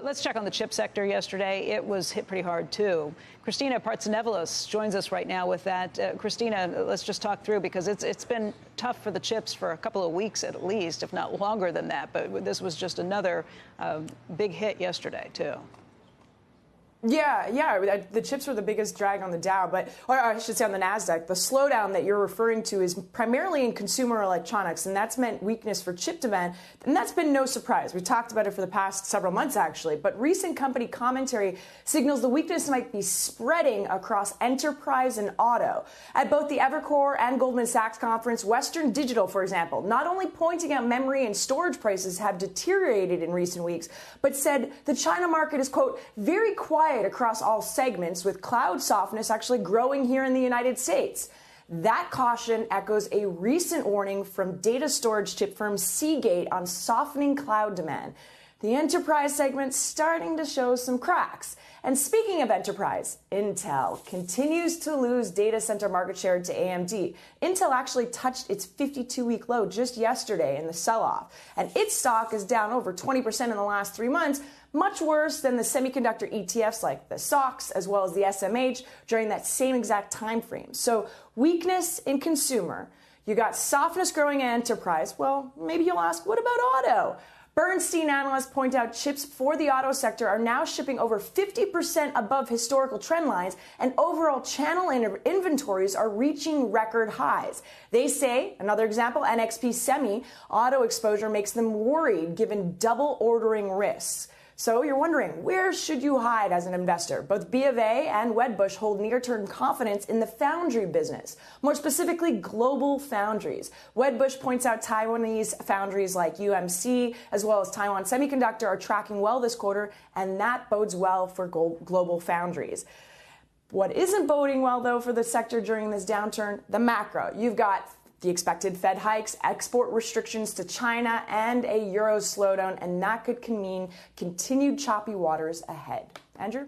Let's check on the chip sector yesterday. It was hit pretty hard, too. Kristina Partsinevelos joins us right now with that. Kristina, let's just talk through, because it's been tough for the chips for a couple of weeks at least, if not longer than that. But this was just another big hit yesterday, too. Yeah. The chips were the biggest drag on the Dow, or I should say on the NASDAQ. The slowdown that you're referring to is primarily in consumer electronics, and that's meant weakness for chip demand. And that's been no surprise. We've talked about it for the past several months, actually. But recent company commentary signals the weakness might be spreading across enterprise and auto. At both the Evercore and Goldman Sachs conference, Western Digital, for example, not only pointing out memory and storage prices have deteriorated in recent weeks, but said the China market is, quote, very quiet across all segments, with cloud softness actually growing here in the United States. That caution echoes a recent warning from data storage chip firm Seagate on softening cloud demand. The enterprise segment's starting to show some cracks. And speaking of enterprise, Intel continues to lose data center market share to AMD. Intel actually touched its 52-week low just yesterday in the sell-off, and its stock is down over 20% in the last 3 months, much worse than the semiconductor ETFs like the SOX as well as the SMH during that same exact time frame. So weakness in consumer, you got softness growing in enterprise. Well, maybe you'll ask, what about auto? Bernstein analysts point out chips for the auto sector are now shipping over 50% above historical trend lines, and overall channel inventories are reaching record highs. They say, another example, NXP Semi, auto exposure makes them worried given double ordering risks. So you're wondering, where should you hide as an investor? Both B of A and Wedbush hold near-term confidence in the foundry business, more specifically global foundries. Wedbush points out Taiwanese foundries like UMC as well as Taiwan Semiconductor are tracking well this quarter, and that bodes well for global foundries. What isn't boding well, though, for the sector during this downturn? The macro. You've got the expected Fed hikes, export restrictions to China, and a euro slowdown, and that could mean continued choppy waters ahead. Andrew?